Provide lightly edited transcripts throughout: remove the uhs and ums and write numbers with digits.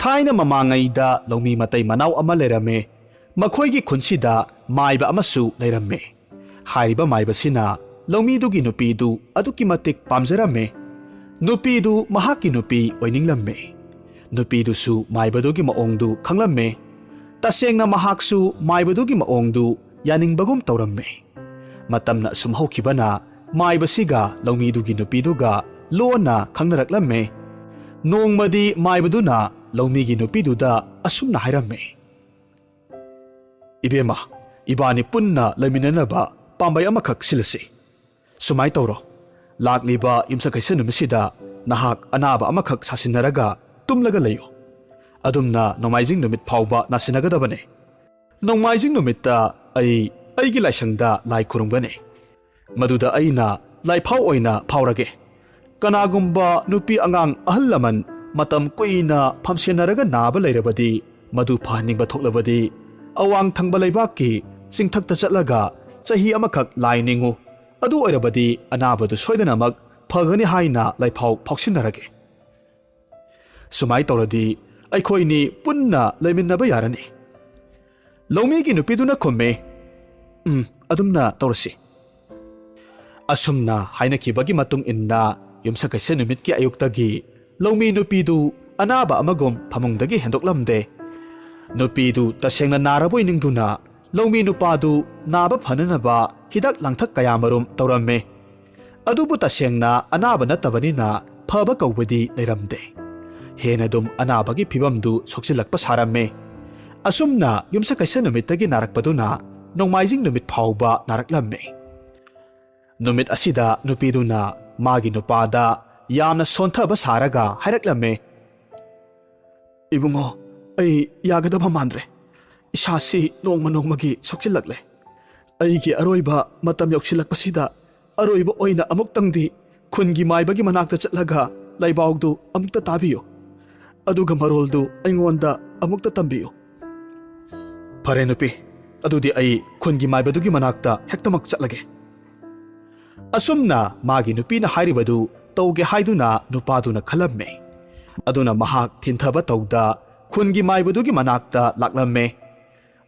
थाइना ममांगैदा लौमी मतै मनाव अमा लेरमे मखोइगी खुनसिदा माइबा अमसु लेरमे हारिबा माइबसिना लौमीदुगी नुपीदु अदुकी मतिक पामजरमे नुपीदु महाकी नुपी ओइनिंगलमे नुपीदुसु माइबदुगी मओंगदु खंगलमे तसेंगना महाकसु माइबदुगी मओंगदु यानिंगबगुम तौरमे मतमना सुमहौखिबना माइबसिगा लौमीदुगी नुपीदुगा लोना खंगनरक्लमे नोंगमदी माइबदुना लौमीगी नुपीदुदा असुमना हायरमे इबेमा इबानी पुन्ना लैमिननबा पांबाय अमखक सिलसे सुमाय तौरो लाक्लिबा युमसकैसा नुमिसिदा नहाक अनाबा अमखक सासिनरगा तुमलगा लैयो अदुमना नोमाइजिंग नुमित फावबा नासिनगदबने नोमाइजिंग नुमित्ता अैगी लाइसंगदा लाई खुरुंगने मदुदा अैना लाइफाव ओइना फावरगे कनागुम्बा नुपी अंगांग अहल लमन मतम कुइना फमसेनरगा नाबा लैरबदी मदु फाहनिंगबा थोक्लबदी अवांग थंगबा लैबाकि चिंगथक्ता चटलगा चही अमखक लाइनिंगु अदु ओइरबदी अनाबदु सोइदनमक फगनी हाइना लाइफाव फावसिनरगे सुमाय तौरदी अैखोइनी पुन्ना लैमिन्नबा यारनी लौमीगी नुपीदुना खुम्मे अदुमना तौरसी असुमना हाइनखिबगी मतुंग इन्ना युमसकैसा नुमितकी अयुक्तगी लौमी नुपीदु अनाबा अमगुम फमुंगदगी हेंदोक्लमदे नुपीदु तसेंगना नारबोय निंगदुना लौमी नुपादु नाबा फननबा हिदाक लांथक कयामरुम तौरम्मे अदुबु तसेंगना अनाबा नतबनिना फबा कौबदी लेरमदे हेनदुम अनाबगी फिबमदु सोक्सिलक्पा सारम्मे असुमना युमसकैसा नुमितगी नारकपदुना नोंमाइजिंग नुमित फावबा नारकलम्मे नुमित असिदा नुपीदुना मागी नुपादा यामना सोंथबा सारगा हायरक्लम्मे इबुंगो अै यागदबा मांद्रे इसासी नोंमा नोंमगी सोक्सिलक्ले अैगी अरोइबा मतम योक्सिलक्पसिदा अरोइबा ओइना अमुक्तंगदी खुनगी माइबगी मनाक्ता चटलगा लाइबाउदु अमुक्ता ताबियो अदुगा मरोलदु अैंगोंदा अमुक्ता तंबियो फरे नुपी अदुदी अै खुनगी माइबदुगी मनाक्ता हेक्तमक चटलगे असुमना मागी नुपीना हाइरिबदु तौगे हाइदुना नुपादुना खलम्मे अदुना महाक थिंथबा तौदा खुनगी माइबदुगी मनाक्ता लाक्लम्मे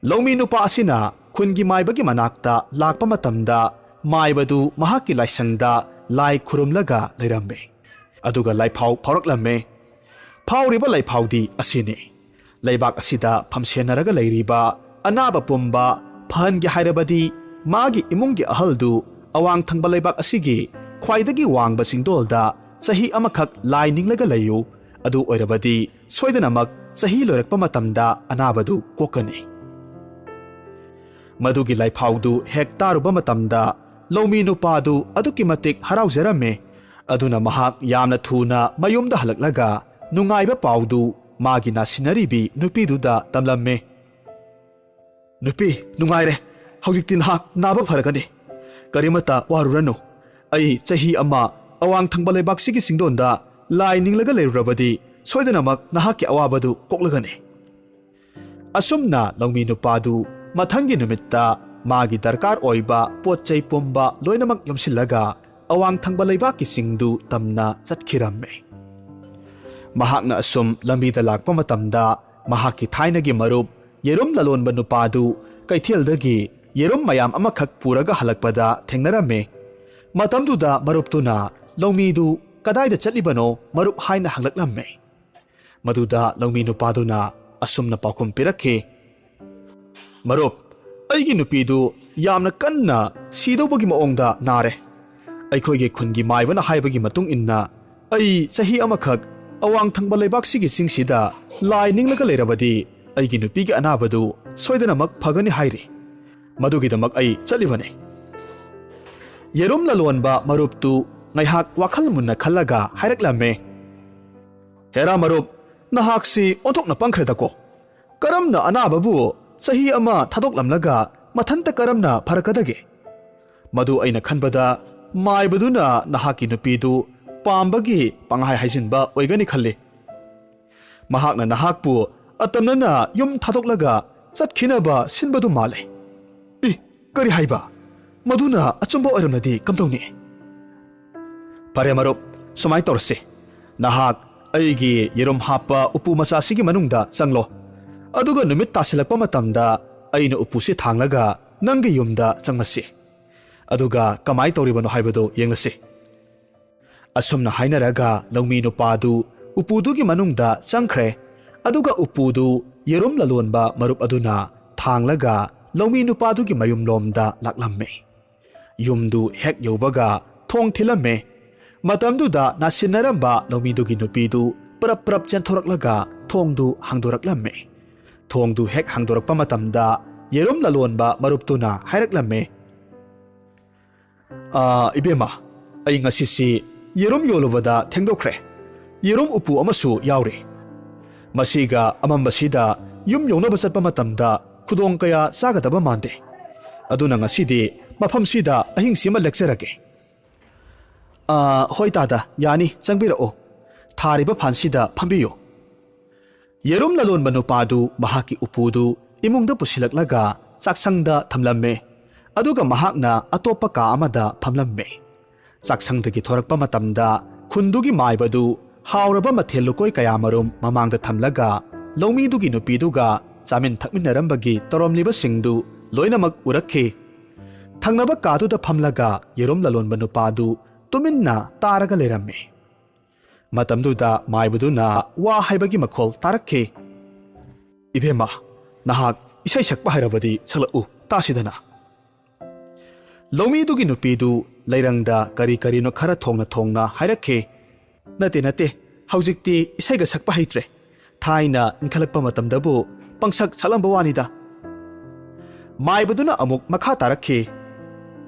लौमी नुपा असिना खुनगी माइबगी मनाक्ता लाक्पा मतमदा माइबदु महाकी लाइसंगदा लाई खुरुमलगा लेरम्मे अदुगा लाइफाव फावरक्लम्मे फावरिबा लाइफावदी असिने लैबाक असिदा फमसेनरगा लैरिबा अनाबा पुंबा फहनगे हाइरबदी मागी इमुंगी अहलदु अवांग थंगबा लैबाक असिगी ख्वाइदगी वांगबा सिंगदोलदा चही अमखक लाई निंगलगा लैयु अदु ओइरबदी सोइदनमक चही लोरकपा मतमदा अनाबदु कोकने मदुगी लाइफावदु हेक तारुबा मतमदा लौमी नुपादु अदुकी मतिक हराउजरमे अदुना महाक यामना थुना मयुमदा हलक्लगा नुंगाइबा पाउदु मागी नासिनरिबी नुपीदुदा तमलम्मे नुपी नुंगाइरे हौजिक्ति नहाक नाबा फरगनी करिमता वारुरनु अै चही अमा अवांग थंगबा लैबाकसिगी सिंगदोंदा लाई निंगलगा लैरुरबदी सोइदनमक नहाकी अवाबदु कोक्लगने असुमना लौमी नुपादु मथंगी नुमित्ता मागी दरकार ओइबा पोतचै पुंबा लोइनमक यमसिलगा अवांग थंगबा लैबाकी सिंगदु तमना चटखिरम्मे महाकना असुम लंबीदा लाक्पा मतमदा महाकी थाइनगी मरुप येरुम ललोनबा नुपादु कैथेलदगी येरुम मयाम अमखक पुरगा हलक्पदा थेंगनरम्मे मतमदुदा मरुपतुना लौमीदु कदाइदा चटलिबनो मरुप हाइना हंगलक्लम्मे मदुदा लौमी नुपादुना असुमना पाउखुम पिरखे मरुप अैगी नुपीदु यामना कन्ना सीदौबगी मओंगदा नारे अैखोइगे खुनगी माइबना हाइबगी मतुंग इन्ना अै चही अमखक अवांग थंगबा लैबाकसिगी सिंगसिदा लाई निंगलगा लैरबदी अैगी नुपीगी अनाबदु सोइदनमक फगनी हाइरि मदुगिदमक अै चलिबने येरुम ललोनबा मरुपतु ngaihak wakhal munna khallaga hairaklame hera marup nahaksi onthokna pangkhredako karamna anababu sahi ama thadoklamlaga mathanta karamna pharakadage madu aina khanbada maibaduna nahaki nupidu pambagi panghai haijinba oigani khalle mahakna nahakpu atamnana yum thadoklaga chatkhinaba sinbadu male I kari haiba maduna achumba oiramnadi kamtawni pare marup sumai torse nahak ꯑꯩꯒꯤ ꯌꯦꯔꯨꯝ ꯍꯥꯞꯄ ꯎꯄꯨ ꯃꯆꯥꯁꯤꯒꯤ ꯃꯅꯨꯡꯗ ꯆꯪꯂꯣ ꯑꯗꯨꯒ ꯅꯨꯃꯤꯠ ꯇꯥꯁꯤꯜꯂꯛꯄ ꯃꯇꯝꯗ ꯑꯩꯅ ꯎꯄꯨꯁꯤ ꯊꯥꯡꯂꯒ ꯅꯪꯒꯤ ꯌꯨꯝꯗ ꯆꯪꯂꯁꯤ ꯑꯗꯨꯒ ꯀꯃꯥꯏ ꯇꯧꯔꯤꯕꯅꯣ ꯍꯥꯏꯕꯗꯨ ꯌꯦꯡꯂꯁꯤ ꯑꯁꯨꯝꯅ ꯍꯥꯏꯅꯔꯒ ꯂꯧꯃꯤ ꯅꯨꯄꯥꯗꯨ ꯎꯄꯨꯗꯨꯒꯤ ꯃꯅꯨꯡꯗ ꯆꯪꯈ꯭ꯔꯦ ꯑꯗꯨꯒ ꯎꯄꯨꯗꯨ ꯌꯦꯔꯨꯝ ꯂꯂꯣꯟꯕ ꯃꯔꯨꯞ ꯑꯗꯨꯅ ꯊꯥꯡꯂꯒ ꯂꯧꯃꯤ ꯅꯨꯄꯥꯗꯨꯒꯤ ꯃꯌꯨꯝꯂꯣꯝꯗ ꯂꯥꯛꯂꯝꯃꯦ ꯌꯨꯝꯗꯨ ꯍꯦꯛ ꯌꯧꯕꯒ ꯊꯣꯡ ꯊꯤꯜꯂꯝꯃꯦ ꯃꯇꯝꯗꯨꯗ ꯅꯥꯁꯤꯟꯅꯔꯝꯕ ꯂꯧꯃꯤꯗꯨꯒꯤ ꯅꯨꯄꯤꯗꯨ ꯄ꯭ꯔꯞ ꯄ꯭ꯔꯞ ꯆꯦꯟꯊꯣꯔꯛꯂꯒ ꯊꯣꯡꯗꯨ ꯍꯥꯡꯗꯣꯔꯛꯂꯝꯃꯦ ꯊꯣꯡꯗꯨ ꯍꯦꯛ ꯍꯥꯡꯗꯣꯔꯛꯄ ꯃꯇꯝꯗ ꯌꯦꯔꯨꯝ ꯂꯂꯣꯟꯕ ꯃꯔꯨꯞꯇꯨꯅ ꯍꯥꯏꯔꯛꯂꯝꯃꯦ ꯏꯕꯦꯝꯃ ꯑꯩ ꯉꯁꯤꯁꯤ ꯌꯦꯔꯨꯝ ꯌꯣꯜꯂꯨꯕꯗ ꯊꯦꯡꯗꯣꯛꯈ꯭ꯔꯦ ꯌꯦꯔꯨꯝ ꯎꯄꯨ ꯑꯃꯁꯨ ꯌꯥꯎꯔꯤ ꯃꯁꯤꯒ ꯑꯃꯝꯕꯁꯤꯗ ꯌꯨꯝ ꯌꯧꯅꯕ ꯆꯠꯄ ꯃꯇꯝꯗ ꯈꯨꯗꯣꯡ ꯀꯌꯥ ꯆꯥꯒꯗꯕ ꯃꯥꯟꯗꯦ ꯑꯗꯨꯅ ꯉꯁꯤꯗꯤ ꯃꯐꯝꯁꯤꯗ ꯑꯍꯤꯡꯁꯤꯃ ꯂꯦꯛꯆꯔꯒꯦ ꯍꯣꯏ ꯇꯥꯗ ꯌꯥꯅꯤ ꯆꯪꯕꯤꯔꯛꯑꯣ ꯊꯥꯔꯤꯕ ꯐꯥꯟꯁꯤꯗ ꯐꯝꯕꯤꯌꯨ ꯌꯦꯔꯨꯝ ꯂꯂꯣꯟꯕ ꯅꯨꯄꯥꯗꯨ ꯃꯍꯥꯛꯀꯤ ꯎꯄꯨꯗꯨ ꯏꯃꯨꯡꯗ ꯄꯨꯁꯤꯜꯂꯛꯂꯒ ꯆꯥꯛꯁꯪꯗ ꯊꯝꯂꯝꯃꯦ ꯑꯗꯨꯒ ꯃꯍꯥꯛꯅ ꯑꯇꯣꯞꯄ ꯀꯥ ꯑꯃꯗ ꯐꯝꯂꯝꯃꯦ ꯆꯥꯛꯁꯪꯗꯒꯤ ꯊꯣꯔꯛꯄ ꯃꯇꯝꯗ ꯈꯨꯟꯗꯨꯒꯤ ꯃꯥꯏꯕꯗꯨ ꯍꯥꯎꯔꯕ ꯃꯊꯦꯜ ꯂꯨꯀꯣꯏ ꯀꯌꯥꯃꯔꯨꯝ ꯃꯃꯥꯡꯗ ꯊꯝꯂꯒ ꯂꯧꯃꯤꯗꯨꯒꯤ ꯅꯨꯄꯤꯗꯨꯒ ꯆꯥꯃꯤꯟ ꯊꯛꯃꯤꯟꯅꯔꯝꯕꯒꯤ ꯇꯧꯔꯝꯂꯤꯕꯁꯤꯡꯗꯨ ꯂꯣꯏꯅꯃꯛ ꯎꯔꯛꯈꯤ ꯊꯪꯅꯕ ꯀꯥꯗꯨꯗ ꯐꯝꯂꯒ ꯌꯦꯔꯨꯝ ꯂꯂꯣꯟꯕ ꯅꯨꯄꯥꯗꯨ ꯇꯨꯃꯤꯟꯅ ꯇꯥꯔꯒ ꯂꯩꯔꯝꯃꯤ ꯃꯇꯝꯗꯨꯗ ꯃꯥꯏꯕꯗꯨꯅ ꯋꯥ ꯍꯥꯏꯕꯒꯤ ꯃꯈꯣꯜ ꯇꯥꯔꯛꯈꯤ ꯏꯕꯦꯝꯃ ꯅꯍꯥꯛ ꯏꯁꯩ ꯁꯛꯄ ꯍꯩꯔꯕꯗꯤ ꯁꯛꯂꯛꯎ ꯇꯥꯁꯤꯗꯅ ꯂꯧꯃꯤꯗꯨꯒꯤ ꯅꯨꯄꯤꯗꯨ ꯂꯩꯔꯪꯗ ꯀꯔꯤ ꯀꯔꯤꯅꯣ ꯈꯔ ꯊꯣꯡꯅ ꯍꯥꯏꯔꯛꯈꯤ ꯅꯠꯇꯦ ꯍꯧꯖꯤꯛꯇꯤ ꯏꯁꯩꯒ ꯁꯛꯄ ꯍꯩꯇ꯭ꯔꯦ ꯊꯥꯏꯅ ꯏꯟꯈꯠꯂꯛꯄ ꯃꯇꯝꯗꯕꯨ ꯄꯪꯁꯛ ꯁꯛꯂꯝꯕ ꯋꯥꯅꯤꯗ ꯃꯥꯏꯕꯗꯨꯅ ꯑꯃꯨꯛ ꯃꯈꯥ ꯇꯥꯔꯛꯈꯤ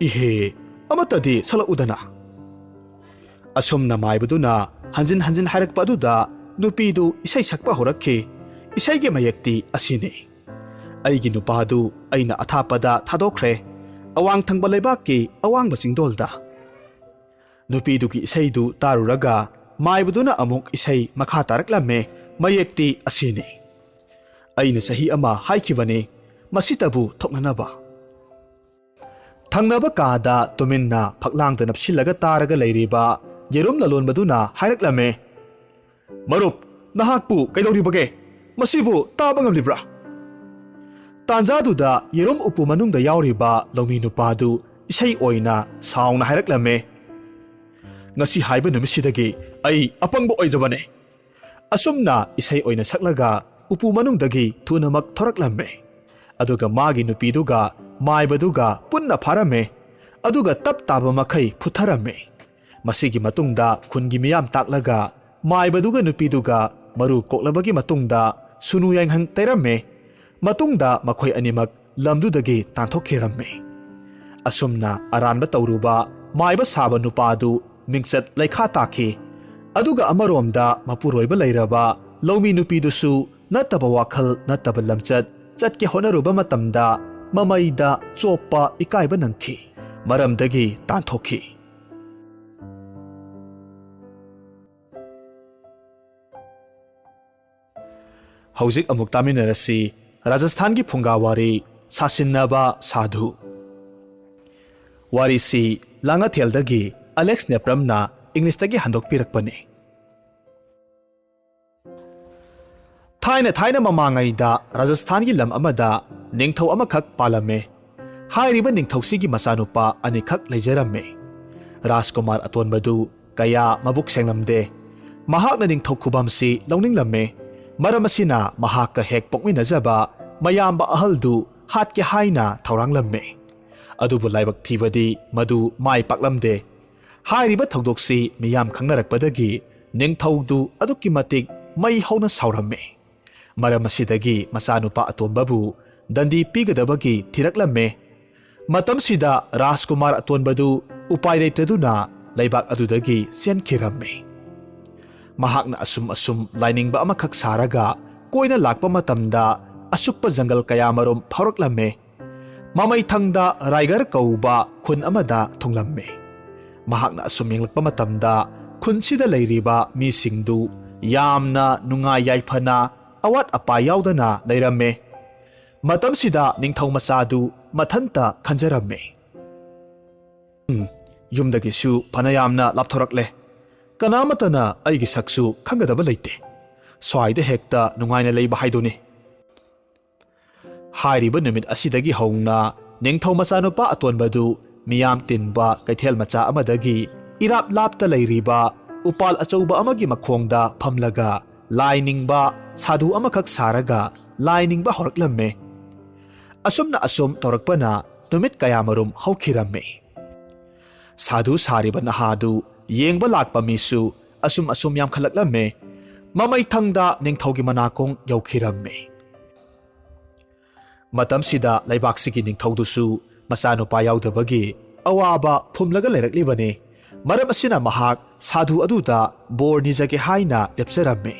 ꯏꯍꯦ ꯑꯃꯠꯇꯗꯤ ꯁꯛꯂꯛꯎꯗꯅ ꯑꯁꯨꯝꯅ ꯃꯥꯏꯕꯗꯨꯅ ꯍꯟꯖꯤꯟ ꯍꯟꯖꯤꯟ ꯍꯥꯏꯔꯛꯄ ꯑꯗꯨꯗ ꯅꯨꯄꯤꯗꯨ ꯏꯁꯩ ꯁꯛꯄ ꯍꯧꯔꯛꯈꯤ ꯏꯁꯩꯒꯤ ꯃꯌꯦꯛꯇꯤ ꯑꯁꯤꯅꯤ ꯑꯩꯒꯤ ꯅꯨꯄꯥꯗꯨ ꯑꯩꯅ ꯑꯊꯥꯞꯄꯗ ꯊꯥꯗꯣꯛꯈ꯭ꯔꯦ ꯑꯋꯥꯡ ꯊꯪꯕ ꯂꯩꯕꯥꯛꯀꯤ ꯑꯋꯥꯡꯕ ꯆꯤꯡꯗꯣꯜꯗ ꯅꯨꯄꯤꯗꯨꯒꯤ ꯏꯁꯩꯗꯨ ꯇꯥꯔꯨꯔꯒ ꯃꯥꯏꯕꯗꯨꯅ ꯑꯃꯨꯛ ꯏꯁꯩ ꯃꯈꯥ ꯇꯥꯔꯛꯂꯝꯃꯦ ꯃꯌꯦꯛꯇꯤ ꯑꯁꯤꯅꯤ ꯑꯩꯅ ꯆꯍꯤ ꯑꯃ ꯍꯥꯏꯈꯤꯕꯅꯤ ꯃꯁꯤꯇꯕꯨ ꯊꯣꯛꯅꯅꯕ ꯊꯪꯅꯕ ꯀꯥꯗ ꯇꯨꯃꯤꯟꯅ ꯐꯛꯂꯥꯡꯗ ꯅꯞꯁꯤꯜꯂꯒ ꯇꯥꯔꯒ ꯂꯩꯔꯤꯕ ꯌꯦꯔꯨꯝ ꯂꯂꯣꯟꯕꯗꯨꯅ ꯍꯥꯏꯔꯛꯂꯝꯃꯦ ꯃꯔꯨꯞ ꯅꯍꯥꯛꯄꯨ ꯀꯩꯗꯧꯔꯤꯕꯒꯦ ꯃꯁꯤꯕꯨ ꯇꯥꯕ ꯉꯝꯂꯤꯕ꯭ꯔꯥ ꯇꯥꯟꯖꯥꯗꯨꯗ ꯌꯦꯔꯨꯝ ꯎꯄꯨ ꯃꯅꯨꯡꯗ ꯌꯥꯎꯔꯤꯕ ꯂꯧꯃꯤ ꯅꯨꯄꯥꯗꯨ ꯏꯁꯩ ꯑꯣꯏꯅ ꯁꯥꯎꯅ ꯍꯥꯏꯔꯛꯂꯝꯃꯦ ꯉꯁꯤ ꯍꯥꯏꯕ ꯅꯨꯃꯤꯠꯁꯤꯗꯒꯤ ꯑꯩ ꯑꯄꯪꯕ ꯑꯣꯏꯗ꯭ꯔꯕꯅꯦ ꯑꯁꯨꯝꯅ ꯏꯁꯩ ꯑꯣꯏꯅ ꯁꯛꯂꯒ ꯎꯄꯨ ꯃꯅꯨꯡꯗꯒꯤ ꯊꯨꯅꯃꯛ ꯊꯣꯔꯛꯂꯝꯃꯦ ꯑꯗꯨꯒ ꯃꯥꯒꯤ ꯅꯨꯄꯤꯗꯨꯒ ꯃꯥꯏꯕꯗꯨꯒ ꯄꯨꯟꯅ ꯐꯥꯔꯝꯃꯦ ꯑꯗꯨꯒ ꯇꯞ ꯇꯥꯕ ꯃꯈꯩ ꯐꯨꯊꯔꯝꯃꯦ ꯃꯁꯤꯒꯤ ꯃꯇꯨꯡꯗ ꯈꯨꯟꯒꯤ ꯃꯤꯌꯥꯝ ꯇꯥꯛꯂꯒ ꯃꯥꯏꯕꯗꯨꯒ ꯅꯨꯄꯤꯗꯨꯒ ꯃꯔꯨ ꯀꯣꯛꯂꯕꯒꯤ ꯃꯇꯨꯡꯗ ꯁꯨꯅꯨ ꯌꯥꯏꯉꯪ ꯇꯩꯔꯝꯃꯦ ꯃꯇꯨꯡꯗ ꯃꯈꯣꯏ ꯑꯅꯤꯃꯛ ꯂꯝꯗꯨꯗꯒꯤ ꯇꯥꯟꯊꯣꯛꯈꯤꯔꯝꯃꯦ ꯑꯁꯨꯝꯅ ꯑꯔꯥꯟꯕ ꯇꯧꯔꯨꯕ ꯃꯥꯏꯕ ꯁꯥꯕ ꯅꯨꯄꯥꯗꯨ ꯃꯤꯡꯆꯠ ꯂꯩꯈꯥ ꯇꯥꯈꯤ ꯑꯗꯨꯒ ꯑꯃꯔꯣꯝꯗ ꯃꯄꯨꯔꯣꯏꯕ ꯂꯩꯔꯕ ꯂꯧꯃꯤ ꯅꯨꯄꯤꯗꯨꯁꯨ ꯅꯠꯇꯕ ꯋꯥꯈꯜ ꯅꯠꯇꯕ ꯂꯝꯆꯠ ꯆꯠꯀꯦ ꯍꯣꯠꯅꯔꯨꯕ ꯃꯇꯝꯗ ꯃꯃꯩꯗ ꯆꯣꯞꯄ ꯏꯀꯥꯏꯕ ꯅꯪꯈꯤ ꯃꯔꯝꯗꯒꯤ ꯇꯥꯟꯊꯣꯛꯈꯤ ꯍꯧꯖꯤꯛ ꯑꯃꯨꯛ ꯇꯥꯃꯤꯟꯅꯔꯁꯤ ꯔꯥꯖꯁꯊꯥꯟꯒꯤ ꯐꯨꯡꯒꯥꯋꯥꯔꯤ ꯁꯥꯁꯤꯟꯅꯕ ꯁꯥꯙꯨ ꯋꯥꯔꯤꯁꯤ ꯂꯥꯡꯉꯊꯦꯜꯗꯒꯤ ꯑꯂꯦꯛꯁ ꯅꯦꯄ꯭ꯔꯝꯅ ꯏꯪꯂꯤꯁꯇꯒꯤ ꯍꯟꯗꯣꯛꯄꯤꯔꯛꯄꯅꯤ ꯊꯥꯏꯅ ꯃꯃꯥꯡꯉꯩꯗ ꯔꯥꯖꯁꯊꯥꯟꯒꯤ ꯂꯝ ꯑꯃꯗ ꯅꯤꯡꯊꯧ ꯑꯃꯈꯛ ꯄꯥꯜꯂꯝꯃꯦ ꯍꯥꯏꯔꯤꯕ ꯅꯤꯡꯊꯧꯁꯤꯒꯤ ꯃꯆꯥꯅꯨꯄꯥ ꯑꯅꯤꯈꯛ ꯂꯩꯖꯔꯝꯃꯦ ꯔꯥꯖꯀꯨꯃꯥꯔ ꯑꯇꯣꯟꯕꯗꯨ ꯀꯌꯥ ꯃꯕꯨꯛ ꯁꯦꯡꯂꯝꯗꯦ ꯃꯍꯥꯛꯅ ꯅꯤꯡꯊꯧ ꯈꯨꯕꯝꯁꯤ ꯂꯧꯅꯤꯡꯂꯝꯃꯦ ꯃꯔꯝ ꯑꯁꯤꯅ ꯃꯍꯥꯛꯀ ꯍꯦꯛ ꯄꯣꯛꯃꯤꯟꯅꯖꯕ ꯃꯌꯥꯝꯕ ꯑꯍꯜꯗꯨ ꯍꯥꯠꯀꯦ ꯍꯥꯏꯅ ꯊꯧꯔꯥꯡꯂꯝꯃꯦ ꯑꯗꯨꯕꯨ ꯂꯥꯏꯕꯛ ꯊꯤꯕꯗꯤ ꯃꯗꯨ ꯃꯥꯏ ꯄꯥꯛꯂꯝꯗꯦ ꯍꯥꯏꯔꯤꯕ ꯊꯧꯗꯣꯛꯁꯤ ꯃꯤꯌꯥꯝ ꯈꯪꯅꯔꯛꯄꯗꯒꯤ ꯅꯤꯡꯊꯧꯗꯨ ꯑꯗꯨꯛꯀꯤ ꯃꯇꯤꯛ ꯃꯩ ꯍꯧꯅ ꯁꯥꯎꯔꯝꯃꯦ ꯃꯔꯝ ꯑꯁꯤꯗꯒꯤ ꯃꯆꯥꯅꯨꯄꯥ ꯑꯇꯣꯟꯕꯕꯨ ꯗꯟꯗꯤ ꯄꯤꯒꯗꯕꯒꯤ ꯊꯤꯔꯛꯂꯝꯃꯦ ꯃꯇꯝꯁꯤꯗ ꯔꯥꯖꯀꯨꯃꯥꯔ ꯑꯇꯣꯟꯕꯗꯨ ꯎꯄꯥꯏ ꯂꯩꯇꯗꯨꯅ ꯂꯩꯕꯥꯛ ꯑꯗꯨꯗꯒꯤ ꯆꯦꯟꯈꯤꯔꯝꯃꯦ ꯃꯍꯥꯛꯅ ꯑꯁꯨꯝ ꯂꯥꯏꯅꯤꯡꯕ ꯑꯃꯈꯛ ꯁꯥꯔꯒ ꯀꯣꯏꯅ ꯂꯥꯛꯄ ꯃꯇꯝꯗ ꯑꯁꯨꯛꯄ ꯖꯪꯒꯜ ꯀꯌꯥꯃꯔꯨꯝ ꯐꯥꯎꯔꯛꯂꯝꯃꯦ ꯃꯃꯩꯊꯪꯗ ꯔꯥꯏꯒꯔ ꯀꯧꯕ ꯈꯨꯟ ꯑꯃꯗ ꯊꯨꯡꯂꯝꯃꯦ ꯃꯍꯥꯛꯅ ꯑꯁꯨꯝ ꯌꯦꯡꯂꯛꯄ ꯃꯇꯝꯗ ꯈꯨꯟꯁꯤꯗ ꯂꯩꯔꯤꯕ ꯃꯤꯁꯤꯡꯗꯨ ꯌꯥꯝꯅ ꯅꯨꯡꯉꯥꯏ ꯌꯥꯏꯐꯅ ꯑꯋꯥꯠ ꯑꯄꯥ ꯌꯥꯎꯗꯅ ꯂꯩꯔꯝꯃꯦ ꯃꯇꯝꯁꯤꯗ ꯅꯤꯡꯊꯧ ꯃꯆꯥꯗꯨ ꯃꯊꯟꯇ ꯈꯟꯖꯔꯝꯃꯦ ꯌꯨꯝꯗꯒꯤꯁꯨ ꯐꯅꯌꯥꯝꯅ ꯂꯥꯞꯊꯣꯔꯛꯂꯦ ꯀꯅꯥꯃꯇꯅ ꯑꯩꯒꯤ ꯁꯛꯁꯨ ꯈꯪꯒꯗꯕ ꯂꯩꯇꯦ ꯁ꯭ꯋꯥꯏꯗ ꯍꯦꯛꯇ ꯅꯨꯡꯉꯥꯏꯅ ꯂꯩꯕ ꯍꯥꯏꯗꯨꯅꯤ ꯍꯥꯏꯔꯤꯕ ꯅꯨꯃꯤꯠ ꯑꯁꯤꯗꯒꯤ ꯍꯧꯅ ꯅꯤꯡꯊꯧ ꯃꯆꯥꯅꯨꯄꯥ ꯑꯇꯣꯟꯕꯗꯨ ꯃꯤꯌꯥꯝ ꯇꯤꯟꯕ ꯀꯩꯊꯦꯜ ꯃꯆꯥ ꯑꯃꯗꯒꯤ ꯏꯔꯥꯞ ꯂꯥꯞꯇ ꯂꯩꯔꯤꯕ ꯎꯄꯥꯜ ꯑꯆꯧꯕ ꯑꯃꯒꯤ ꯃꯈꯣꯡꯗ ꯐꯝꯂꯒ ꯂꯥꯏ ꯅꯤꯡꯕ ꯁꯥꯙꯨ ꯑꯃꯈꯛ ꯁꯥꯔꯒ ꯂꯥꯏ ꯅꯤꯡꯕ ꯍꯧꯔꯛꯂꯝꯃꯦ ꯑꯁꯨꯝꯅ ꯑꯁꯨꯝ ꯇꯧꯔꯛꯄꯅ ꯅꯨꯃꯤꯠ ꯀꯌꯥꯃꯔꯨꯝ ꯍꯧꯈꯤꯔꯝꯃꯦ ꯁꯥꯙꯨ ꯁꯥꯔꯤꯕ ꯅꯍꯥꯗꯨ ꯌꯦꯡꯕ ꯂꯥꯛꯄ ꯃꯤꯁꯨ ꯑꯁꯨꯝ ꯌꯥꯝꯈꯠꯂꯛꯂꯝꯃꯦ ꯃꯃꯩꯊꯪꯗ ꯅꯤꯡꯊꯧꯒꯤ ꯃꯅꯥꯀꯣꯡ ꯌꯧꯈꯤꯔꯝꯃꯦ ꯃꯇꯝꯁꯤꯗ ꯂꯩꯕꯥꯛꯁꯤꯒꯤ ꯅꯤꯡꯊꯧꯗꯨꯁꯨ ꯃꯆꯥꯅꯨꯄꯥ ꯌꯥꯎꯗꯕꯒꯤ ꯑꯋꯥꯕ ꯐꯨꯝꯂꯒ ꯂꯩꯔꯛꯂꯤꯕꯅꯤ ꯃꯔꯝ ꯑꯁꯤꯅ ꯃꯍꯥꯛ ꯁꯥꯙꯨ ꯑꯗꯨꯗ ꯕꯣꯔ ꯅꯤꯖꯒꯦ ꯍꯥꯏꯅ ꯂꯦꯞꯆꯔꯝꯃꯦ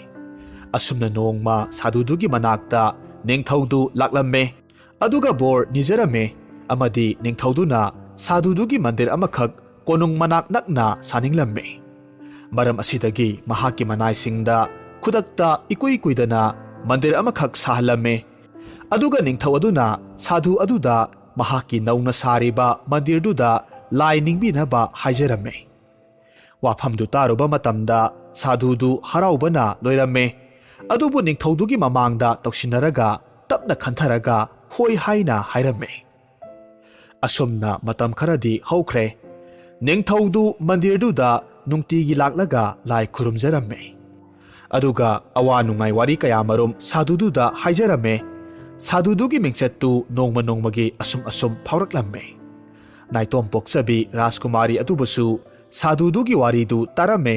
ꯑꯁꯨꯝꯅ ꯅꯣꯡꯃ ꯁꯥꯙꯨꯗꯨꯒꯤ ꯃꯅꯥꯛꯇ ꯅꯤꯡꯊꯧꯗꯨ ꯂꯥꯛꯂꯝꯃꯦ ꯑꯗꯨꯒ ꯕꯣꯔ ꯅꯤꯖꯔꯝꯃꯦ ꯑꯃꯗꯤ ꯅꯤꯡꯊꯧꯗꯨꯅ ꯁꯥꯙꯨꯗꯨꯒꯤ ꯃꯟꯗꯤꯔ ꯑꯃꯈꯛ ꯀꯣꯅꯨꯡ ꯃꯅꯥꯛ ꯅꯛꯅ ꯁꯥꯅꯤꯡꯂꯝꯃꯦ ꯃꯔꯝ ꯑꯁꯤꯗꯒꯤ ꯃꯍꯥꯛꯀꯤ ꯃꯅꯥꯏꯁꯤꯡꯗ ꯈꯨꯗꯛꯇ ꯏꯀꯨꯏ ꯀꯨꯏꯗꯅ ꯃꯟꯗꯤꯔ ꯑꯃꯈꯛ ꯁꯥꯍꯜꯂꯝꯃꯦ ꯑꯗꯨꯒ ꯅꯤꯡꯊꯧ ꯑꯗꯨꯅ ꯁꯥꯙꯨ ꯑꯗꯨꯗ ꯃꯍꯥꯛꯀꯤ ꯅꯧꯅ ꯁꯥꯔꯤꯕ ꯃꯟꯗꯤꯔꯗꯨꯗ ꯂꯥꯏ ꯅꯤꯡꯕꯤꯅꯕ ꯍꯥꯏꯖꯔꯝꯃꯦ ꯋꯥꯐꯝꯗꯨ ꯇꯥꯔꯨꯕ ꯃꯇꯝꯗ ꯁꯥꯙꯨꯗꯨ ꯍꯔꯥꯎꯕꯅ ꯂꯣꯏꯔꯝꯃꯦ ꯑꯗꯨꯕꯨ ꯅꯤꯡꯊꯧꯗꯨꯒꯤ ꯃꯃꯥꯡꯗ ꯇꯧꯁꯤꯟꯅꯔꯒ ꯇꯞꯅ ꯈꯟꯊꯔꯒ ꯍꯣꯏ ꯍꯥꯏꯅ ꯍꯥꯏꯔꯝꯃꯦ ꯑꯁꯨꯝꯅ ꯃꯇꯝ ꯈꯔꯗꯤ ꯍꯧꯈ꯭ꯔꯦ ꯅꯤꯡꯊꯧꯗꯨ ꯃꯟꯗꯤꯔꯗꯨꯗ ꯅꯨꯡꯇꯤꯒꯤ ꯂꯥꯛꯂꯒ ꯂꯥꯏ ꯈꯨꯔꯨꯝꯖꯔꯝꯃꯦ ꯑꯗꯨꯒ ꯑꯋꯥ ꯅꯨꯡꯉꯥꯏ ꯋꯥꯔꯤ ꯀꯌꯥꯃꯔꯨꯝ ꯁꯥꯙꯨꯗꯨꯗ ꯍꯥꯏꯖꯔꯝꯃꯦ ꯁꯥꯙꯨꯗꯨꯒꯤ ꯃꯤꯡꯆꯠꯇꯨ ꯅꯣꯡꯃ ꯅꯣꯡꯃꯒꯤ ꯑꯁꯨꯝ ꯐꯥꯎꯔꯛꯂꯝꯃꯦ ꯅꯥꯏꯇꯣꯝ ꯄꯣꯛꯆꯕꯤ ꯔꯥꯖꯀꯨꯃꯥꯔꯤ ꯑꯗꯨꯕꯨꯁꯨ ꯁꯥꯙꯨꯗꯨꯒꯤ ꯋꯥꯔꯤꯗꯨ ꯇꯥꯔꯝꯃꯦ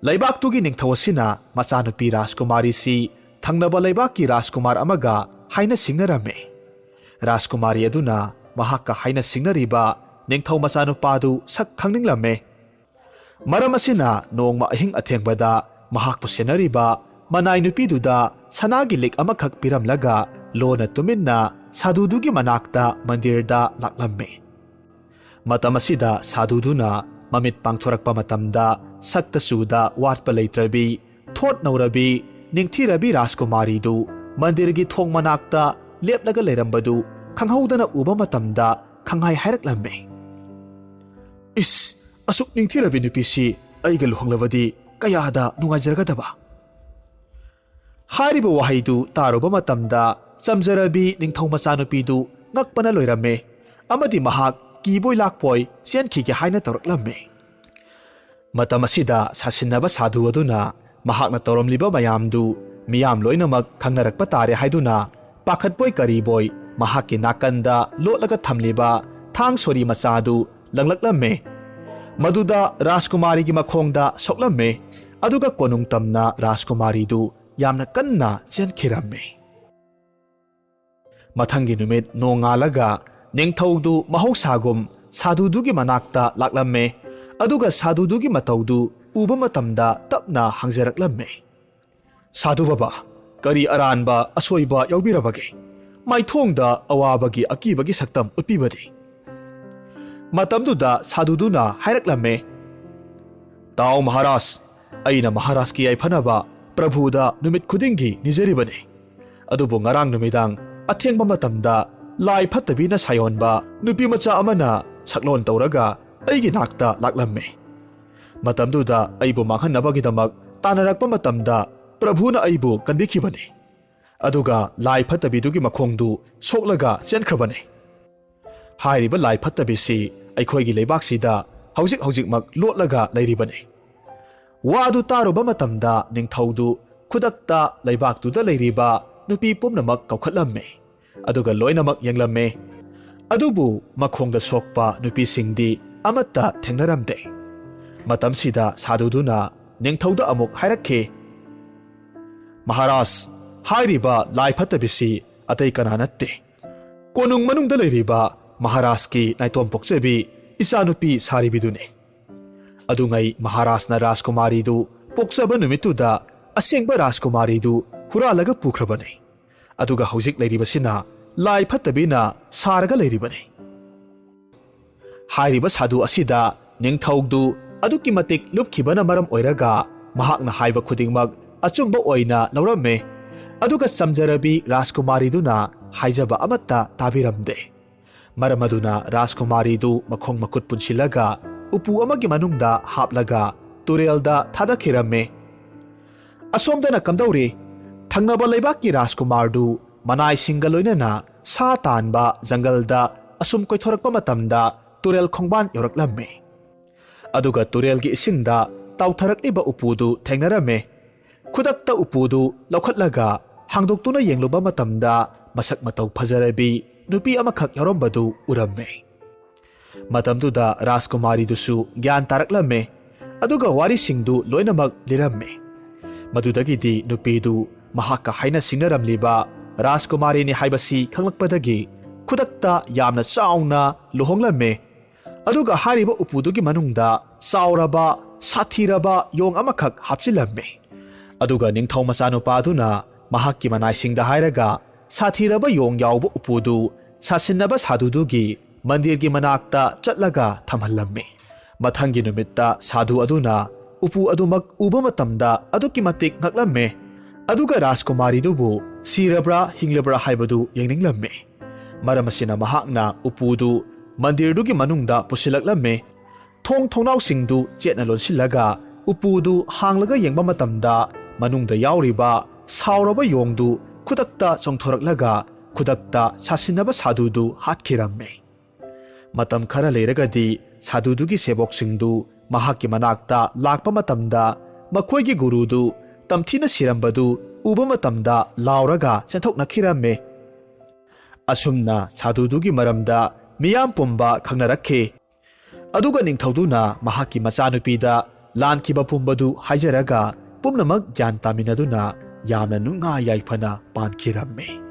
ꯂꯩꯕꯥꯛꯇꯨꯒꯤ ꯅꯤꯡꯊꯧ ꯑꯁꯤꯅ ꯃꯆꯥꯅꯨꯄꯤ ꯔꯥꯖꯀꯨꯃꯥꯔꯤꯁꯤ ꯊꯪꯅꯕ ꯂꯩꯕꯥꯛꯀꯤ ꯔꯥꯖꯀꯨꯃꯥꯔ ꯑꯃꯒ ꯍꯥꯏꯅ ꯁꯤꯡꯅꯔꯝꯃꯦ ꯔꯥꯖꯀꯨꯃꯥꯔꯤ ꯑꯗꯨꯅ ꯃꯍꯥꯛꯀ ꯍꯥꯏꯅ ꯁꯤꯡꯅꯔꯤꯕ ꯅꯤꯡꯊꯧ ꯃꯆꯥꯅꯨꯄꯥꯗꯨ ꯁꯛ ꯈꯪꯅꯤꯡꯂꯝꯃꯦ ꯃꯔꯝ ꯑꯁꯤꯅ ꯅꯣꯡꯃ ꯑꯍꯤꯡ ꯑꯊꯦꯡꯕꯗ ꯃꯍꯥꯛꯄꯨ ꯁꯦꯟꯅꯔꯤꯕ ꯃꯅꯥꯏ ꯅꯨꯄꯤꯗꯨꯗ ꯁꯅꯥꯒꯤ ꯂꯤꯛ ꯑꯃꯈꯛ ꯄꯤꯔꯝꯂꯒ ꯂꯣꯟꯅ ꯇꯨꯃꯤꯟꯅ ꯁꯥꯙꯨꯗꯨꯒꯤ ꯃꯅꯥꯛꯇ ꯃꯟꯗꯤꯔꯗ ꯂꯥꯛꯂꯝꯃꯦ ꯃꯇꯝ ꯑꯁꯤꯗ ꯁꯥꯙꯨꯗꯨꯅ ꯃꯃꯤꯠ ꯄꯥꯡꯊꯣꯔꯛꯄ ꯃꯇꯝꯗ ꯁꯛꯇ ꯆꯨꯗ ꯋꯥꯠꯄ ꯂꯩꯇ꯭ꯔꯕꯤ ꯊꯣꯠ ꯅꯧꯔꯕꯤ ꯅꯤꯡꯊꯤꯔꯕꯤ ꯔꯥꯖꯀꯨꯃꯥꯔꯤꯗꯨ ꯃꯟꯗꯤꯔꯒꯤ ꯊꯣꯡ ꯃꯅꯥꯛꯇ ꯂꯦꯞꯂꯒ ꯂꯩꯔꯝꯕꯗꯨ ꯈꯪꯍꯧꯗꯅ ꯎꯕ ꯃꯇꯝꯗ ꯈꯪꯍꯥꯏ ꯍꯥꯏꯔꯛꯂꯝꯃꯦ ꯏꯁ ꯑꯁꯨꯛ ꯅꯤꯡꯊꯤꯔꯕꯤ ꯅꯨꯄꯤꯁꯤ ꯑꯩꯒ ꯂꯨꯍꯣꯡꯂꯕꯗꯤ ꯀꯌꯥꯗ ꯅꯨꯡꯉꯥꯏꯖꯔꯒꯗꯕ ꯍꯥꯏꯔꯤꯕ ꯋꯥꯍꯩꯗꯨ ꯇꯥꯔꯨꯕ ꯃꯇꯝꯗ ꯆꯝꯖꯔꯕꯤ ꯅꯤꯡꯊꯧ ꯃꯆꯥꯅꯨꯄꯤꯗꯨ ꯉꯛꯄꯅ ꯂꯣꯏꯔꯝꯃꯦ ꯑꯃꯗꯤ ꯃꯍꯥꯛ ꯀꯤꯕꯣꯏ ꯂꯥꯛꯄꯣꯏ ꯆꯦꯟꯈꯤꯒꯦ ꯍꯥꯏꯅ ꯇꯧꯔꯛꯂꯝꯃꯦ ꯃꯇꯝ ꯑꯁꯤꯗ ꯁꯥꯁꯤꯟꯅꯕ ꯁꯥꯙꯨ ꯑꯗꯨꯅ ꯃꯍꯥꯛꯅ ꯇꯧꯔꯝꯂꯤꯕ ꯃꯌꯥꯝꯗꯨ ꯃꯤꯌꯥꯝ ꯂꯣꯏꯅꯃꯛ ꯈꯪꯅꯔꯛꯄ ꯇꯥꯔꯦ ꯍꯥꯏꯗꯨꯅ ꯄꯥꯈꯠꯄꯣꯏ ꯀꯔꯤꯕꯣꯏ ꯃꯍꯥꯛꯀꯤ ꯅꯥꯀꯟꯗ ꯂꯣꯠꯂꯒ ꯊꯝꯂꯤꯕ ꯊꯥꯡ ꯁꯣꯔꯤ ꯃꯆꯥꯗꯨ ꯂꯪꯂꯛꯂꯝꯃꯦ ꯃꯗꯨꯗ ꯔꯥꯖꯀꯨꯃꯥꯔꯤꯒꯤ ꯃꯈꯣꯡꯗ ꯁꯣꯛꯂꯝꯃꯦ ꯑꯗꯨꯒ ꯀꯣꯅꯨꯡ ꯇꯝꯅ ꯔꯥꯖꯀꯨꯃꯥꯔꯤꯗꯨ ꯌꯥꯝꯅ ꯀꯟꯅ ꯆꯦꯟꯈꯤꯔꯝꯃꯦ ꯃꯊꯪꯒꯤ ꯅꯨꯃꯤꯠ ꯅꯣꯡꯉꯥꯜꯂꯒ ꯅꯤꯡꯊꯧꯗꯨ ꯃꯍꯧꯁꯥꯒꯨꯝ ꯁꯥꯙꯨꯗꯨꯒꯤ ꯃꯅꯥꯛꯇ ꯂꯥꯛꯂꯝꯃꯦ ꯑꯗꯨꯒ ꯁꯥꯙꯨꯗꯨꯒꯤ ꯃꯇꯧꯗꯨ ꯎꯕ ꯃꯇꯝꯗ ꯇꯞꯅ ꯍꯪꯖꯔꯛꯂꯝꯃꯦ ꯁꯥꯙꯨ ꯕꯕꯥ ꯀꯔꯤ ꯑꯔꯥꯟꯕ ꯑꯁꯣꯏꯕ ꯌꯥꯎꯕꯤꯔꯕꯒꯦ ꯃꯥꯏꯊꯣꯡꯗ ꯑꯋꯥꯕꯒꯤ ꯑꯀꯤꯕꯒꯤ ꯁꯛꯇꯝ ꯎꯠꯄꯤꯕꯗꯤ ꯃꯇꯝꯗꯨꯗ ꯁꯥꯙꯨꯗꯨꯅ ꯍꯥꯏꯔꯛꯂꯝꯃꯦ ꯇꯥꯎ ꯃꯍꯥꯔꯥꯖ ꯑꯩꯅ ꯃꯍꯥꯔꯥꯖꯀꯤ ꯌꯥꯏꯐꯅꯕ ꯄ꯭ꯔꯚꯨꯗ ꯅꯨꯃꯤꯠ ꯈꯨꯗꯤꯡꯒꯤ ꯅꯤꯖꯔꯤꯕꯅꯤ ꯑꯗꯨꯕꯨ ꯉꯔꯥꯡ ꯅꯨꯃꯤꯗꯥꯡ ꯑꯊꯦꯡꯕ ꯃꯇꯝꯗ ꯂꯥꯏ ꯐꯠꯇꯕꯤꯅ ꯁꯥꯌꯣꯟꯕ ꯅꯨꯄꯤ ꯃꯆꯥ ꯑꯃꯅ ꯁꯛꯂꯣꯟ ꯇꯧꯔꯒ ꯑꯩꯒꯤ ꯅꯥꯛꯇ ꯂꯥꯛꯂꯝꯃꯦ ꯃꯇꯝꯗꯨꯗ ꯑꯩꯕꯨ ꯃꯥꯡꯍꯟꯅꯕꯒꯤꯗꯃꯛ ꯇꯥꯟꯅꯔꯛꯄ ꯃꯇꯝꯗ ꯄ꯭ꯔꯚꯨꯅ ꯑꯩꯕꯨ ꯀꯟꯕꯤꯈꯤꯕꯅꯤ ꯑꯗꯨꯒ ꯂꯥꯏ ꯐꯠꯇꯕꯤꯗꯨꯒꯤ ꯃꯈꯣꯡꯗꯨ ꯁꯣꯛꯂꯒ ꯆꯦꯟꯈ꯭ꯔꯕꯅꯤ ꯍꯥꯏꯔꯤꯕ ꯂꯥꯏ ꯐꯠꯇꯕꯤꯁꯤ ꯑꯩꯈꯣꯏꯒꯤ ꯂꯩꯕꯥꯛꯁꯤꯗ ꯍꯧꯖꯤꯛꯃꯛ ꯂꯣꯠꯂꯒ ꯂꯩꯔꯤꯕꯅꯤ ꯋꯥꯗꯨ ꯇꯥꯔꯨꯕ ꯃꯇꯝꯗ ꯅꯤꯡꯊꯧꯗꯨ ꯈꯨꯗꯛꯇ ꯂꯩꯕꯥꯛꯇꯨꯗ ꯂꯩꯔꯤꯕ ꯅꯨꯄꯤ ꯄꯨꯝꯅꯃꯛ ꯀꯧꯈꯠꯂꯝꯃꯦ ꯑꯗꯨꯒ ꯂꯣꯏꯅꯃꯛ ꯌꯦꯡꯂꯝꯃꯦ ꯑꯗꯨꯕꯨ ꯃꯈꯣꯡꯗ ꯁꯣꯛꯄ ꯅꯨꯄꯤꯁꯤꯡꯗꯤ ꯑꯃꯠꯇ ꯊꯦꯡꯅꯔꯝꯗꯦ ꯃꯇꯝꯁꯤꯗ ꯁꯥꯙꯨꯗꯨꯅ ꯅꯤꯡꯊꯧꯗ ꯑꯃꯨꯛ ꯍꯥꯏꯔꯛꯈꯤ ꯃꯍꯥꯔꯥꯖ ꯍꯥꯏꯔꯤꯕ ꯂꯥꯏ ꯐꯠꯇꯕꯤꯁꯤ ꯑꯇꯩ ꯀꯅꯥ ꯅꯠꯇꯦ ꯀꯣꯅꯨꯡ ꯃꯅꯨꯡꯗ ꯂꯩꯔꯤꯕ ꯃꯍꯥꯔꯥꯖꯀꯤ ꯅꯥꯏꯇꯣꯝ ꯄꯣꯛꯆꯕꯤ ꯏꯆꯥꯅꯨꯄꯤ ꯁꯥꯔꯤꯕꯤꯗꯨꯅꯤ ꯑꯗꯨꯉꯩ ꯃꯍꯥꯔꯥꯖꯅ ꯔꯥꯖꯀꯨꯃꯥꯔꯤꯗꯨ ꯄꯣꯛꯆꯕ ꯅꯨꯃꯤꯠꯇꯨꯗ ꯑꯁꯦꯡꯕ ꯔꯥꯖꯀꯨꯃꯥꯔꯤꯗꯨ ꯍꯨꯔꯥꯜꯂꯒ ꯄꯨꯈ꯭ꯔꯕꯅꯤ ꯑꯗꯨꯒ ꯍꯧꯖꯤꯛ ꯂꯩꯔꯤꯕꯁꯤꯅ ꯂꯥꯏ ꯐꯠꯇꯕꯤꯅ ꯁꯥꯔꯒ ꯂꯩꯔꯤꯕꯅꯤ ꯍꯥꯏꯔꯤꯕ ꯁꯥꯙꯨ ꯑꯁꯤꯗ ꯅꯤꯡꯊꯧꯗꯨ ꯑꯗꯨꯛꯀꯤ ꯃꯇꯤꯛ ꯂꯨꯞꯈꯤꯕꯅ ꯃꯔꯝ ꯑꯣꯏꯔꯒ ꯃꯍꯥꯛꯅ ꯍꯥꯏꯕ ꯈꯨꯗꯤꯡꯃꯛ ꯑꯆꯨꯝꯕ ꯑꯣꯏꯅ ꯂꯧꯔꯝꯃꯦ ꯑꯗꯨꯒ ꯆꯝꯖꯔꯕꯤ ꯔꯥꯖꯀꯨꯃꯥꯔꯤꯗꯨꯅ ꯍꯥꯏꯖꯕ ꯑꯃꯠꯇ ꯇꯥꯕꯤꯔꯝꯗꯦ ꯃꯔꯝ ꯑꯗꯨꯅ ꯔꯥꯖꯀꯨꯃꯥꯔꯤꯗꯨ ꯃꯈꯣꯡ ꯃꯈꯨꯠ ꯄꯨꯟꯁꯤꯜꯂꯒ ꯎꯄꯨ ꯑꯃꯒꯤ ꯃꯅꯨꯡꯗ ꯍꯥꯞꯂꯒ ꯇꯨꯔꯦꯜꯗ ꯊꯥꯗꯈꯤꯔꯝꯃꯦ꯫ ꯑꯁꯣꯝꯗꯅ ꯀꯝꯗꯧꯔꯤ? ꯊꯪꯅꯕ ꯂꯩꯕꯥꯛꯀꯤ ꯔꯥꯖꯀꯨꯃꯥꯔꯗꯨ ꯃꯅꯥꯏꯁꯤꯡꯒ ꯂꯣꯏꯅꯅ ꯁꯥ ꯇꯥꯟꯕ ꯖꯪꯒꯜꯗ ꯑꯁꯨꯝ ꯀꯣꯏꯊꯣꯔꯛꯄ ꯃꯇꯝꯗ ꯇꯨꯔꯦꯜ ꯈꯣꯡꯕꯥꯟ ꯌꯧꯔꯛꯂꯝꯃꯦ꯫ ꯑꯗꯨꯒ ꯇꯨꯔꯦꯜꯒꯤ ꯏꯁꯤꯡꯗ ꯇꯥꯎꯊꯔꯛꯂꯤꯕ ꯎꯄꯨꯗꯨ ꯊꯦꯡꯅꯔꯝꯃꯦ꯫ ꯈꯨꯗꯛꯇ ꯎꯄꯨꯗꯨ ꯂꯧꯈꯠꯂꯒ ꯍꯥꯡꯗꯣꯛꯇꯨꯅ ꯌꯦꯡꯂꯨꯕ ꯃꯇꯝꯗ ꯃꯁꯛ ꯃꯇꯧ ꯐꯖꯔꯕꯤ ꯅꯨꯄꯤ ꯑꯃꯈꯛ ꯌꯥꯎꯔꯝꯕꯗꯨ ꯎꯔꯝꯃꯦ꯫ ꯃꯇꯝꯗꯨꯗ ꯔꯥꯖꯀꯨꯃꯥꯔꯤꯗꯨꯁꯨ ꯒ꯭ꯌꯥꯟ ꯇꯥꯔꯛꯂꯝꯃꯦ꯫ ꯑꯗꯨꯒ ꯋꯥꯔꯤꯁꯤꯡꯗꯨ ꯂꯣꯏꯅꯃꯛ ꯂꯤꯔꯝꯃꯦ꯫ ꯃꯗꯨꯗꯒꯤꯗꯤ ꯅꯨꯄꯤꯗꯨ ꯃꯍꯥꯛꯀ ꯍꯥꯏꯅ ꯁꯤꯡꯅꯔꯝꯂꯤꯕ ꯔꯥꯖꯀꯨꯃꯥꯔꯤꯅꯤ ꯍꯥꯏꯕꯁꯤ ꯈꯪꯂꯛꯄꯗꯒꯤ ꯈꯨꯗꯛꯇ ꯌꯥꯝꯅ ꯆꯥꯎꯅ ꯂꯨꯍꯣꯡꯂꯝꯃꯦ꯫ ꯑꯗꯨꯒ ꯍꯥꯏꯔꯤꯕ ꯎꯄꯨꯗꯨꯒꯤ ꯃꯅꯨꯡꯗ ꯆꯥꯎꯔꯕ ꯁꯥꯊꯤꯔꯕ ꯌꯣꯡ ꯑꯃꯈꯛ ꯍꯥꯞꯆꯤꯜꯂꯝꯃꯦ꯫ ꯑꯗꯨꯒ ꯅꯤꯡꯊꯧ ꯃꯆꯥꯅꯨꯄꯥꯗꯨꯅ ꯃꯍꯥꯛꯀꯤ ꯃꯅꯥꯏꯁꯤꯡꯗ ꯍꯥꯏꯔꯒ ꯁꯥꯊꯤꯔꯕ ꯌꯣꯡ ꯌꯥꯎꯕ ꯎꯄꯨꯗꯨ ꯁꯥꯁꯤꯟꯅꯕ ꯁꯥꯗꯨꯗꯨꯒꯤ ꯃꯟꯗꯤꯔꯒꯤ ꯃꯅꯥꯛꯇ ꯆꯠꯂꯒ ꯊꯝꯍꯜꯂꯝꯃꯦ꯫ ꯃꯊꯪꯒꯤ ꯅꯨꯃꯤꯠꯇ ꯁꯥꯗꯨ ꯑꯗꯨꯅ ꯎꯄꯨ ꯑꯗꯨꯃꯛ ꯎꯕ ꯃꯇꯝꯗ ꯑꯗꯨꯛꯀꯤ ꯃꯇꯤꯛ ꯉꯛꯂꯝꯃꯦ꯫ ꯑꯗꯨꯒ ꯔꯥꯖꯀꯨꯃꯥꯔꯤꯗꯨꯕꯨ ꯁꯤꯔꯕ꯭ꯔꯥ ꯍꯤꯡꯂꯕ꯭ꯔꯥ ꯍꯥꯏꯕꯗꯨ ꯌꯦꯡꯅꯤꯡꯂꯝꯃꯦ꯫ ꯃꯔꯝ ꯑꯁꯤꯅ ꯃꯍꯥꯛꯅ ꯎꯄꯨꯗꯨ ꯃꯟꯗꯤꯔꯗꯨꯒꯤ ꯃꯅꯨꯡꯗ ꯄꯨꯁꯤꯜꯂꯛꯂꯝꯃꯦ꯫ ꯊꯣꯡ ꯊꯣꯡꯅꯥꯎꯁꯤꯡꯗꯨ ꯆꯦꯠꯅ ꯂꯣꯟꯁꯤꯜꯂꯒ ꯎꯄꯨꯗꯨ ꯍꯥꯡꯂꯒ ꯌꯦꯡꯕ ꯃꯇꯝꯗ ꯃꯅꯨꯡꯗ ꯌꯥꯎꯔꯤꯕ ꯁꯥꯎꯔꯕ ꯌꯣꯡꯗꯨ ꯈꯨꯗꯛꯇ ꯆꯣꯡꯊꯣꯔꯛꯂꯒ ꯈꯨꯗꯛꯇ ꯁꯥꯁꯤꯟꯅꯕ ꯁꯥꯗꯨꯗꯨ ꯍꯥꯠꯈꯤꯔꯝꯃꯦ꯫ ꯃꯇꯝ ꯈꯔ ꯂꯩꯔꯒꯗꯤ ꯁꯥꯗꯨꯗꯨꯒꯤ ꯁꯦꯕꯣꯛꯁꯤꯡꯗꯨ ꯃꯍꯥꯛꯀꯤ ꯃꯅꯥꯛꯇ ꯂꯥꯛꯄ ꯃꯇꯝꯗ ꯃꯈꯣꯏꯒꯤ ꯒꯨꯔꯨꯗꯨ ꯇꯝꯊꯤꯅ ꯁꯤꯔꯝꯕꯗꯨ ꯎꯕ ꯃꯇꯝꯗ ꯂꯥꯎꯔꯒ ꯆꯦꯟꯊꯣꯛꯅꯈꯤꯔꯝꯃꯦ꯫ ꯑꯁꯨꯝꯅ ꯁꯥꯗꯨꯗꯨꯒꯤ ꯃꯔꯝꯗ ꯃꯤꯌꯥꯝ ꯄꯨꯝꯕ ꯈꯪꯅꯔꯛꯈꯤ꯫ ꯑꯗꯨꯒ ꯅꯤꯡꯊꯧꯗꯨꯅ ꯃꯍꯥꯛꯀꯤ ꯃꯆꯥꯅꯨꯄꯤꯗ ꯂꯥꯟꯈꯤꯕ ꯄꯨꯝꯕꯗꯨ ꯍꯥꯏꯖꯔꯒ ꯄꯨꯝꯅꯃꯛ ꯒ꯭ꯌꯥꯟ ꯇꯥꯃꯤꯟꯅꯗꯨꯅ ꯌꯥꯝꯅ ꯅꯨꯡꯉꯥꯏ ꯌꯥꯏꯐꯅ ꯄꯥꯟꯈꯤꯔꯝꯃꯦ꯫